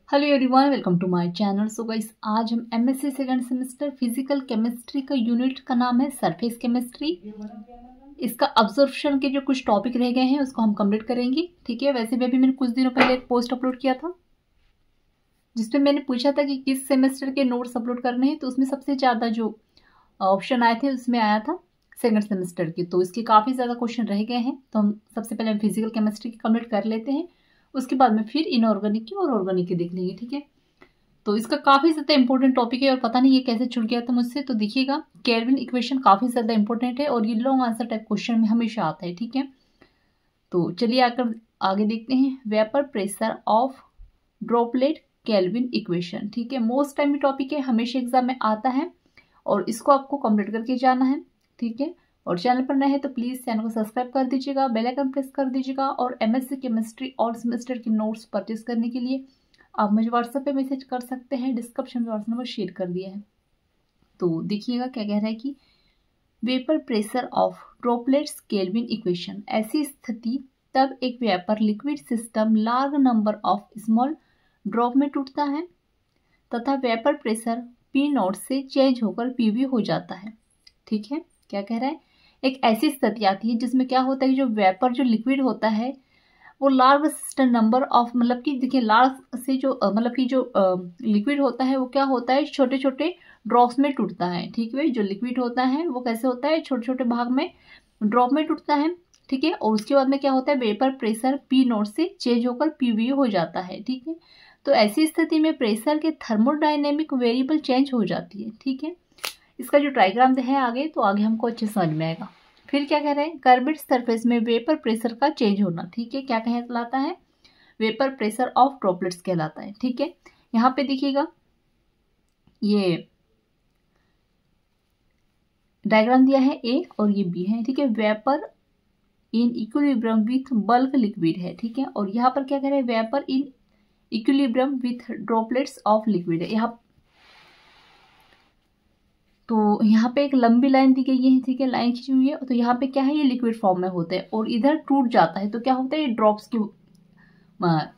Hello everyone, welcome to my channel. So guys, आज हम MSc second semester physical chemistry का unit का नाम है सरफेस केमिस्ट्री। इसका ऑब्जर्वेशन के जो कुछ टॉपिक रह गए हैं उसको हम कंप्लीट करेंगे। ठीक है। वैसे भी अभी मैंने कुछ दिनों पहले एक पोस्ट अपलोड किया था जिसमें मैंने पूछा था कि किस सेमेस्टर के नोट्स अपलोड करने हैं, तो उसमें सबसे ज़्यादा जो ऑप्शन आए थे उसमें आया था सेकंड सेमेस्टर की। तो इसके काफ़ी ज़्यादा क्वेश्चन रह गए हैं, तो हम सबसे पहले फिजिकल केमिस्ट्री की कंप्लीट कर लेते हैं। उसके बाद में फिर इनऑर्गेनिक की और ऑर्गेनिक की देख लेंगे। ठीक है। तो इसका काफ़ी ज़्यादा इंपॉर्टेंट टॉपिक है और पता नहीं ये कैसे छूट गया था मुझसे। तो देखिएगा, केल्विन इक्वेशन काफ़ी ज़्यादा इंपॉर्टेंट है और ये लॉन्ग आंसर टाइप क्वेश्चन में हमेशा आता है। ठीक है। तो चलिए आगे देखते हैं। Vapour pressure of droplet kelvin equation. ठीक है। मोस्ट टाइम टॉपिक है, हमेशा एग्जाम में आता है और इसको आपको कंप्लीट करके जाना है। ठीक है। और चैनल पर नए हैं तो प्लीज़ चैनल को सब्सक्राइब कर दीजिएगा, बेल आइकन प्रेस कर दीजिएगा। और एमएससी केमिस्ट्री ऑल सेमेस्टर के नोट्स परचेज करने के लिए आप मुझे व्हाट्सएप पे मैसेज कर सकते हैं। डिस्क्रिप्शन में व्हाट्सएप नंबर शेयर कर दिया है। तो देखिएगा क्या कह रहा है कि vapour pressure of droplets kelvin equation. ऐसी स्थिति तब एक vapour liquid system large number of small drop में टूटता है तथा वेपर प्रेशर पी नॉट से चेंज होकर पीवी हो जाता है। ठीक है। क्या कह रहा है, एक ऐसी स्थिति आती है जिसमें क्या होता है कि जो वेपर जो लिक्विड होता है वो लार्ज सिस्टम नंबर ऑफ, मतलब कि देखिए लार्ज से जो मतलब कि जो लिक्विड होता है वो क्या होता है, छोटे छोटे ड्रॉप्स में टूटता है। ठीक है। जो लिक्विड होता है वो कैसे होता है, छोटे छोटे भाग में ड्रॉप में टूटता है। ठीक है। और उसके बाद में क्या होता है, वेपर प्रेशर पी नॉट से चेंज होकर पीवी हो जाता है। ठीक है। तो ऐसी स्थिति में प्रेशर के थर्मोडायनेमिक वेरिएबल चेंज हो जाती है। ठीक है। इसका जो डायग्राम है आगे, तो आगे हमको अच्छे समझ में आएगा। फिर क्या कह रहे हैं, कर्वेड सरफेस में वेपर प्रेशर का चेंज होना। ठीक है। क्या कहलाता है, वेपर प्रेशर ऑफ ड्रॉपलेट्स कहलाता है। ठीक है। यहाँ पे देखिएगा ये डायग्राम दिया है ए और ये बी है। ठीक है। Vapour in equilibrium with bulk liquid है। ठीक है। और यहाँ पर क्या कह रहे हैं, vapour in equilibrium with droplets of liquid है। यहाँ तो यहाँ पे एक लंबी लाइन दी गई है। ठीक है। लाइन खींची हुई है। तो यहाँ पे क्या है, ये लिक्विड फॉर्म में होते हैं और इधर टूट जाता है। तो क्या होता है, ये ड्रॉप्स के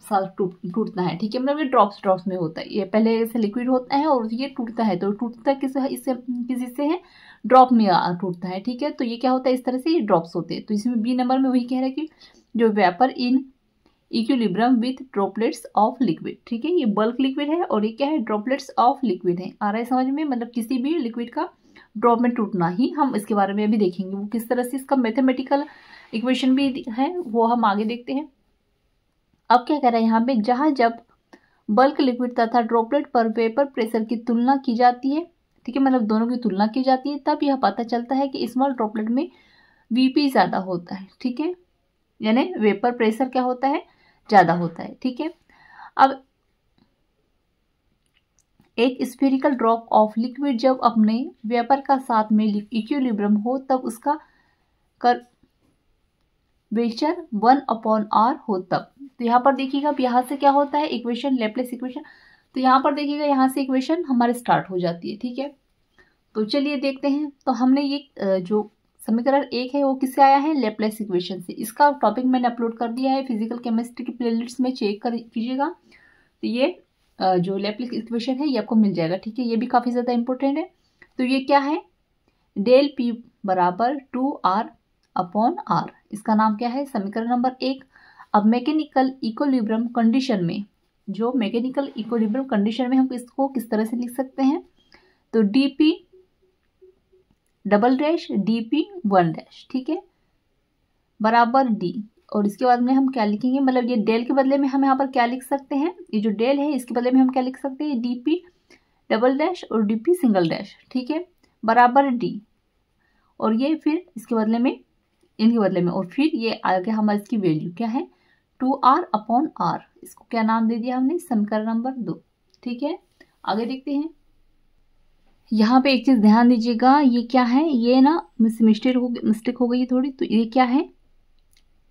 साथ टूटता है। ठीक है। मतलब ये ड्रॉप्स में होता है। ये पहले से लिक्विड होता है और ये टूटता है। तो टूटता किसी से है, ड्रॉप में टूटता है। ठीक है। तो ये क्या होता है, इस तरह से ये ड्रॉप्स होते हैं। तो इसमें बी नंबर में वही कह रहा है कि जो vapour in equilibrium with droplets of liquid. ठीक है। ये बल्क लिक्विड है और ये क्या है, ड्रॉपलेट्स ऑफ लिक्विड है। आ रहा है समझ में, मतलब किसी भी लिक्विड का ड्रॉप में टूटना ही, हम इसके बारे में अभी देखेंगे वो किस तरह से, इसका मैथमेटिकल इक्वेशन भी है वो हम आगे देखते हैं। अब क्या कह रहा है यहाँ पे, जहाँ जब बल्क लिक्विड तथा ड्रॉपलेट पर वेपर प्रेशर की तुलना की जाती है, ठीक है, मतलब दोनों की तुलना की जाती है, तब यह पता चलता है कि स्मॉल ड्रॉपलेट में वीपी ज़्यादा होता है। ठीक है। यानी वेपर प्रेशर क्या होता है, ज़्यादा होता है। ठीक है। अब एक स्फेरिकल ड्रॉप ऑफ लिक्विड जब अपने वेपर का साथ में इक्विलिब्रियम हो तब उसका कर्वेचर 1/r हो तब। तो यहाँ पर देखिएगा, अब यहाँ से क्या होता है, इक्वेशन लैप्लेस इक्वेशन। तो यहाँ पर देखिएगा, यहाँ से इक्वेशन हमारे स्टार्ट हो जाती है। ठीक है। तो चलिए देखते हैं। तो हमने ये जो समीकरण एक है वो किससे आया है, लैप्लेस इक्वेशन से। इसका टॉपिक मैंने अपलोड कर दिया है फिजिकल केमिस्ट्री की प्लेलिस्ट में, चेक कर कीजिएगा। तो ये जो लैप्लेस इक्वेशन है ये आपको मिल जाएगा। ठीक है। ये भी काफ़ी ज़्यादा इंपॉर्टेंट है। तो ये क्या है, डेल पी बराबर 2r/r। इसका नाम क्या है, समीकरण नंबर एक। अब मैकेनिकल इक्विलिब्रियम कंडीशन में, जो मैकेनिकल इक्विलिब्रियम कंडीशन में हम इसको किस तरह से लिख सकते हैं, तो dp double dash dp 1 dash, ठीक है, बराबर d। और इसके बाद में हम क्या लिखेंगे, मतलब ये डेल के बदले में हम यहाँ पर क्या लिख सकते हैं, ये जो डेल है इसके बदले में हम क्या लिख सकते हैं, dp डबल डैश और dp सिंगल डैश, ठीक है, बराबर d। और ये फिर इसके बदले में, इनके बदले में, और फिर ये आगे हमारी इसकी वैल्यू क्या है, 2r/r। इसको क्या नाम दे दिया हमने, समीकरण नंबर 2। ठीक है। आगे देखते हैं। यहाँ पे एक चीज़ ध्यान दीजिएगा, ये क्या है, ये ना मिस्टेक हो गई थोड़ी। तो ये क्या है,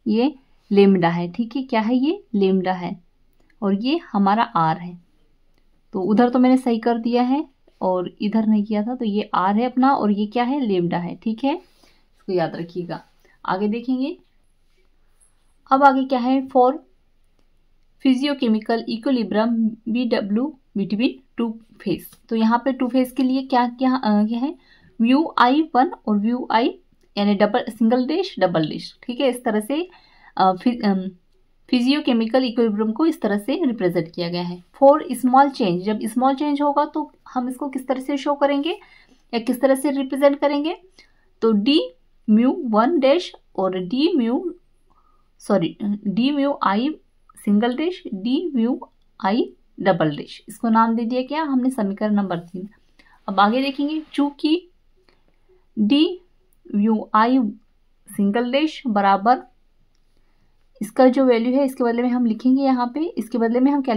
ये लेमडा है। ठीक है। क्या है, ये लेमडा है और ये हमारा आर है। तो उधर तो मैंने सही कर दिया है और इधर नहीं किया था। तो ये आर है अपना और ये क्या है, लेमडा है। ठीक है। इसको याद रखिएगा। आगे देखेंगे। अब आगे क्या है, for physicochemical equilibrium BW between two phase. तो यहाँ पे टू फेज के लिए क्या क्या क्या है, VI1 और VI यानी double single dash double dash, ठीक है। इस तरह से फिजियोकेमिकल इक्विलिब्रियम को इस तरह से रिप्रेजेंट किया गया है। फॉर स्मॉल चेंज, जब स्मॉल चेंज होगा तो हम इसको किस तरह से शो करेंगे या किस तरह से रिप्रेजेंट करेंगे, तो d/1 डैश और d/I single dash d/I double dash, इसको नाम दे दिया क्या हमने, समीकरण नंबर 3। अब आगे देखेंगे, चूंकि d/I सिंगल डैश बराबर, इसका जो वैल्यू है इसके बदले में हम लिखेंगे यहाँ पे, इसके बदले में हम क्या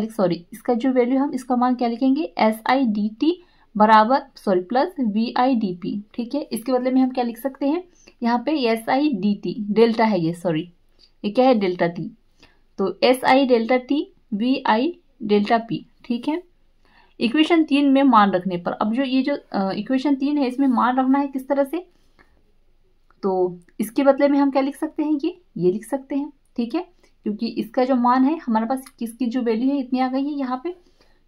इसका जो वैल्यू हम इसका मान क्या लिखेंगे, SI/DT बराबर प्लस VI/DP, ठीक है। इसके बदले में हम क्या लिख सकते हैं यहाँ पे, SI/DT डेल्टा है ये क्या है, डेल्टा T, तो SI/ΔT VI/ΔP, ठीक है। इक्वेशन 3 में मान रखने पर, अब जो ये जो इक्वेशन 3 है इसमें मान रखना है किस तरह से, तो इसके बदले में हम क्या लिख सकते हैं, ये लिख सकते हैं, ठीक है। क्योंकि इसका जो मान है हमारे पास, किसकी जो वैल्यू है इतनी आ गई है यहाँ पे,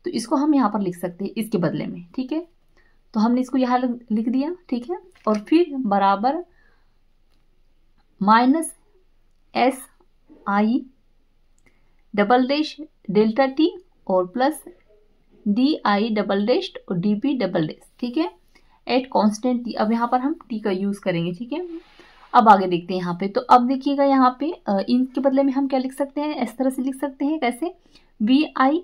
तो इसको हम यहाँ पर लिख सकते हैं इसके बदले में, ठीक है। तो हमने इसको यहाँ लिख दिया, ठीक है। और फिर बराबर -SI double dash delta T और प्लस DI डबल डैश और DP डबल डैश, ठीक है, एट कांस्टेंट T। अब यहाँ पर हम T का यूज करेंगे, ठीक है। अब आगे देखते हैं यहाँ पे, तो अब देखिएगा यहाँ पे इनके बदले में हम क्या लिख सकते हैं, इस तरह से लिख सकते हैं, कैसे, VI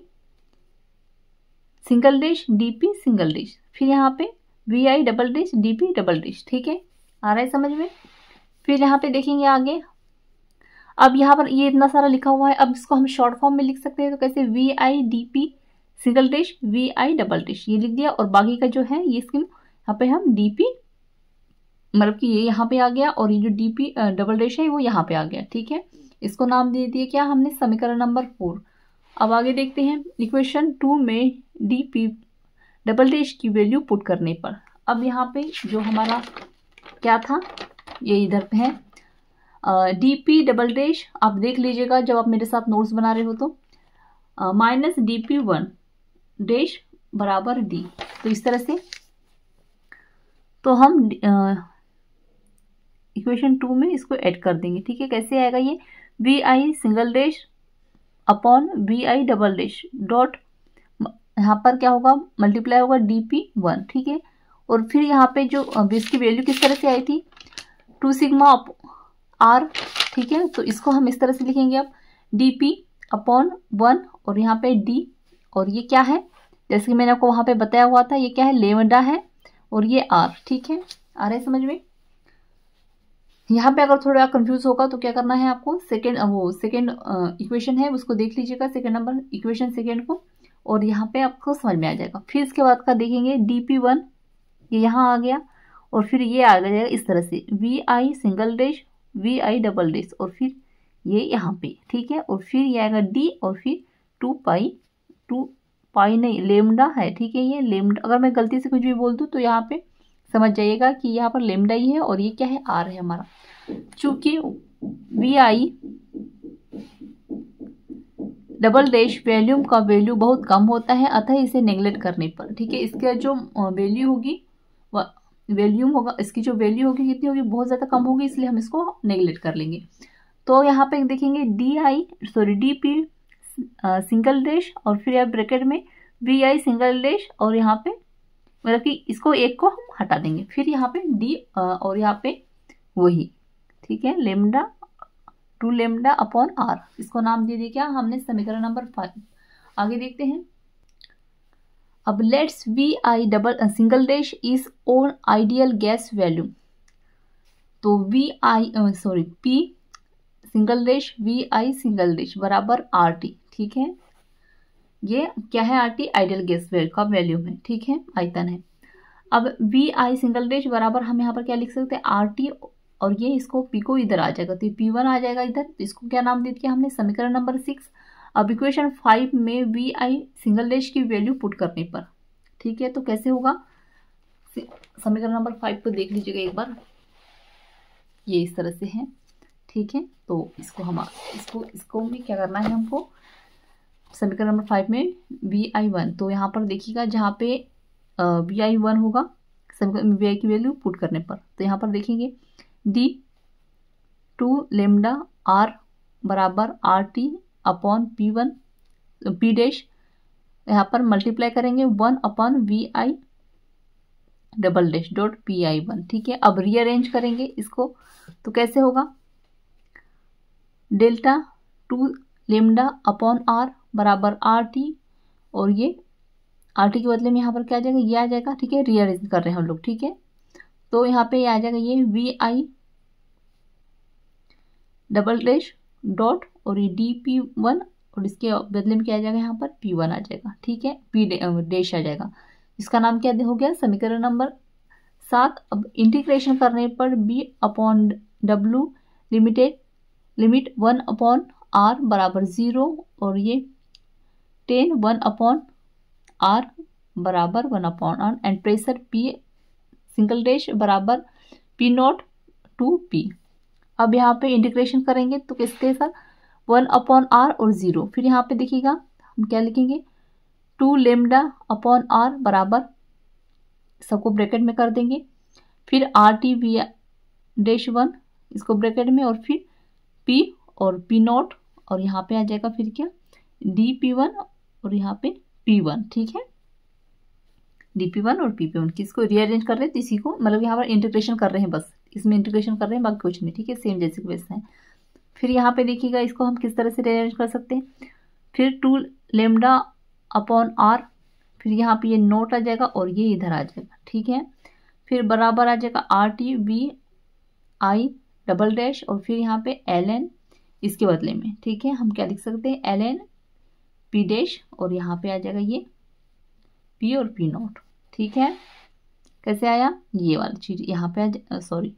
single dash DP single dash, फिर यहाँ पे VI double dash DP double dash, ठीक है, आ रहा है समझ में। फिर यहाँ पे देखेंगे आगे, अब यहाँ पर ये इतना सारा लिखा हुआ है, अब इसको हम शॉर्ट फॉर्म में लिख सकते हैं, तो कैसे, VI/DP single dash VI double dash, ये लिख दिया, और बाकी का जो है ये इसके यहाँ पे हम DP, मतलब कि ये यहाँ पे आ गया, और ये जो DP डबल डैश है वो यहाँ पे आ गया, ठीक है। इसको नाम दे दिया क्या हमने, समीकरण नंबर 4। अब आगे देखते हैं, इक्वेशन 2 में DP डबल डैश की वैल्यू पुट करने पर, अब यहाँ पे जो हमारा क्या था, ये इधर पे है DP डबल डैश, आप देख लीजिएगा जब आप मेरे साथ नोट्स बना रहे हो तो, -DP1 डैश बराबर D, तो इस तरह से, तो हम इक्वेशन 2 में इसको ऐड कर देंगे, ठीक है। कैसे आएगा ये, VI single dash upon VI double dash dot, यहाँ पर क्या होगा, मल्टीप्लाई होगा DP1, ठीक है। और फिर यहाँ पे जो इसकी वैल्यू किस तरह से आई थी, 2 सिग्मा R, ठीक है। तो इसको हम इस तरह से लिखेंगे, अब DP अपॉन 1 और यहाँ पे D, और ये क्या है, जैसे कि मैंने आपको वहाँ पे बताया हुआ था, ये क्या है, लेमडा है, और ये R, ठीक है, आ रहा है समझ में। यहाँ पे अगर थोड़ा कंफ्यूज होगा तो क्या करना है आपको, सेकेंड इक्वेशन है उसको देख लीजिएगा, सेकेंड नंबर इक्वेशन सेकेंड को, और यहाँ पे आपको समझ में आ जाएगा। फिर इसके बाद का देखेंगे, DP1 ये यहाँ आ गया, और फिर ये आ जाएगा इस तरह से, VI single dash VI double dash, और फिर ये यहाँ पे, ठीक है। और फिर ये आएगा D, और फिर 2 पाई नहीं, लेमडा है, ठीक है। ये लेमडा, अगर मैं गलती से कुछ भी बोल दूँ तो यहाँ पे समझ जाइएगा कि यहाँ पर लेमडा ही है, और ये क्या है, R है हमारा। चूंकि VI डबल डैश वॉल्यूम का वैल्यू बहुत कम होता है, अतः इसे नेग्लेक्ट करने पर, ठीक है, इसका जो वैल्यू होगी, वॉल्यूम होगा, इसकी जो वैल्यू होगी कितनी होगी, बहुत ज़्यादा कम होगी, इसलिए हम इसको नेग्लेक्ट कर लेंगे। तो यहाँ पे देखेंगे DP सिंगल डैश, और फिर यहाँ ब्रैकेट में VI सिंगल डैश, और यहाँ पे मतलब कि इसको एक को हम हटा देंगे, फिर यहाँ पे D, और यहाँ पे वही, ठीक है, लेमडा 2 लेमडा अपॉन R, इसको नाम दे दिया क्या हमने, समीकरण नंबर 5। आगे देखते हैं, अब let's VI double single dash is own ideal gas value, तो P single dash VI single dash बराबर RT, ठीक है। ये क्या है, RT आइडियल गैस का वैल्यू है, ठीक है, आयतन है। अब VI सिंगल डैश बराबर हम यहाँ पर क्या लिख सकते हैं, RT, और ये इसको P को इधर आ जाएगा, तो P1 आ जाएगा इधर, तो इसको क्या नाम दे दिया हमने, समीकरण नंबर 6। अब इक्वेशन 5 में VI सिंगल डैश की वैल्यू पुट करने पर, ठीक है, तो कैसे होगा, समीकरण नंबर 5 को देख लीजिएगा एक बार, ये इस तरह से है, ठीक है। तो इसको हम इसको भी क्या करना है हमको, समीकरण नंबर 5 में Vi1, तो यहाँ पर देखिएगा जहाँ पे Vi1 होगा समीकरण Vi की वैल्यू पुट करने पर, तो यहाँ पर देखेंगे d2 लेमडा r बराबर RT upon P1 P dash, यहाँ पर मल्टीप्लाई करेंगे 1 upon Vi double dash dot Pi1। ठीक है, अब रीअरेंज करेंगे इसको, तो कैसे होगा, डेल्टा 2 लेमडा अपॉन r बराबर RT, और ये RT के बदले में यहाँ पर क्या आ जाएगा, ये आ जाएगा। ठीक है, रीअरेंज कर रहे हैं हम लोग। ठीक है, तो यहाँ पे ये आ जाएगा ये Vi डबल डैश डॉट और ये dP1, और इसके बदले में क्या आ जाएगा, यहाँ पर P1 आ जाएगा। ठीक है, P डैश आ जाएगा। इसका नाम क्या हो गया, समीकरण नंबर 7। अब इंटीग्रेशन करने पर B upon W limit 1 upon R बराबर 0, और ये 10 1 अपॉन R बराबर 1 upon R, and pressure P single dash बराबर P0 टू P। अब यहाँ पे इंटीग्रेशन करेंगे तो किसके साथ, 1 अपॉन R और 0, फिर यहाँ पे देखिएगा हम क्या लिखेंगे, 2 लेमडा अपॉन R बराबर, सबको ब्रैकेट में कर देंगे, फिर RT V डैश 1 इसको ब्रैकेट में, और फिर P और P0, और यहाँ पे आ जाएगा फिर क्या, dP1 और यहाँ पे P1। ठीक है, dP1 और P1 किसको रीअरेंज कर रहे हैं, तो इसी को मतलब यहाँ पर इंटीग्रेशन कर रहे हैं, बस इसमें इंटीग्रेशन कर रहे हैं, बाकी कुछ नहीं। ठीक है, सेम जैसे कि वैसे है। फिर यहाँ पे देखिएगा इसको हम किस तरह से रीअरेंज कर सकते हैं, फिर 2 लेमडा अपॉन R, फिर यहाँ पे ये नोट आ जाएगा और ये इधर आ जाएगा। ठीक है, फिर बराबर आ जाएगा RT Vi डबल डैश, और फिर यहाँ पे ln इसके बदले में। ठीक है, हम क्या लिख सकते हैं, ln P डैश, और यहाँ पे आ जाएगा ये P और P0। ठीक है, कैसे आया, ये वाली चीज़ यहाँ पे सॉरी,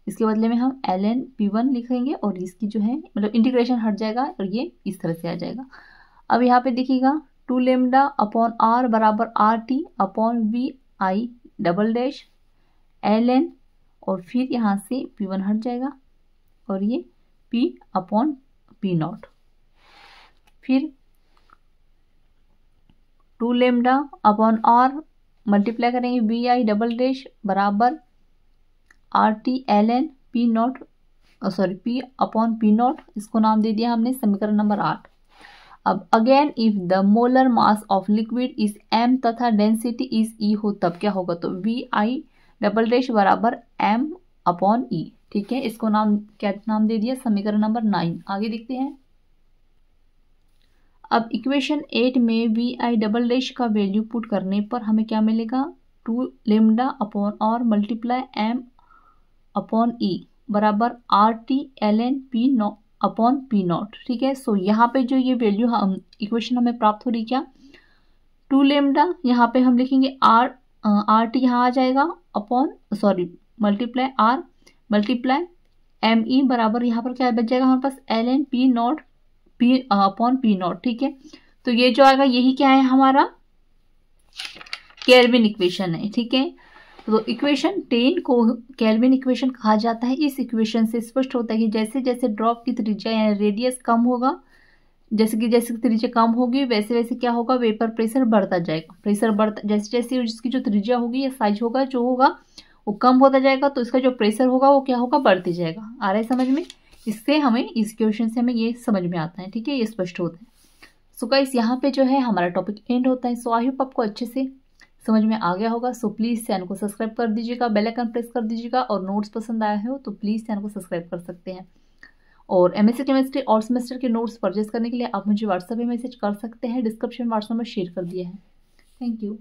इसके बदले में हम ln P1 लिखेंगे, और इसकी जो है मतलब इंटीग्रेशन हट जाएगा, और ये इस तरह से आ जाएगा। अब यहाँ पे देखिएगा 2 लेमडा अपॉन R बराबर RT upon Vi double dash ln, और फिर यहाँ से P1 हट जाएगा, और ये P अपॉन P0, फिर 2 लेमडा अपॉन R मल्टीप्लाई करेंगे Vi डबल डैश बराबर RT ln P upon P0, इसको नाम दे दिया हमने समीकरण नंबर 8। अब again if the molar mass of liquid is m तथा डेंसिटी इज E हो, तब क्या होगा, तो Vi डबल डैश बराबर m अपॉन E। ठीक है, इसको क्या नाम दे दिया, समीकरण नंबर 9। आगे देखते हैं। अब इक्वेशन 8 में Vi डबल डैश का वैल्यू पुट करने पर हमें क्या मिलेगा, 2 lambda upon R multiply m upon E बराबर RT ln P0 upon P0। ठीक है, सो यहाँ पे जो ये वैल्यू हम इक्वेशन हमें प्राप्त हो रही, क्या 2 लेमडा, यहाँ पे हम लिखेंगे RT यहाँ आ जाएगा upon multiply R multiply ME बराबर यहाँ पर क्या बच जाएगा हमारे पास, ln P0 P upon P0। ठीक है, तो ये जो आएगा यही क्या है, हमारा केल्विन इक्वेशन है। ठीक है, तो इक्वेशन 10 को केल्विन इक्वेशन कहा जाता है। इस इक्वेशन से स्पष्ट होता है कि जैसे जैसे ड्रॉप की त्रिज्या यानी रेडियस कम होगा, जैसे त्रिज्या कम होगी वैसे वैसे क्या होगा, वेपर प्रेशर बढ़ता जाएगा। प्रेशर बढ़ता जैसे जैसे इसकी जो त्रिज्या होगी या साइज होगा जो होगा वो कम होता जाएगा, तो इसका जो प्रेशर होगा वो क्या होगा, बढ़ते जाएगा। आ रहा है समझ में, इससे हमें इस क्वेश्चन से हमें ये समझ में आता है। ठीक है, ये स्पष्ट होता है। सो गाइस यहाँ पे जो है हमारा टॉपिक एंड होता है। सो आई होप आपको अच्छे से समझ में आ गया होगा। सो प्लीज़ चैनल को सब्सक्राइब कर दीजिएगा, बेल आइकन प्रेस कर दीजिएगा, और नोट्स पसंद आया हो तो प्लीज़ चैनल को सब्सक्राइब कर सकते हैं। और एमएससी केमिस्ट्री और सेमेस्टर के नोट्स परचेज करने के लिए आप मुझे व्हाट्सएप पे मैसेज कर सकते हैं, डिस्क्रिप्शन में व्हाट्सएप में शेयर कर दिया है। Thank you.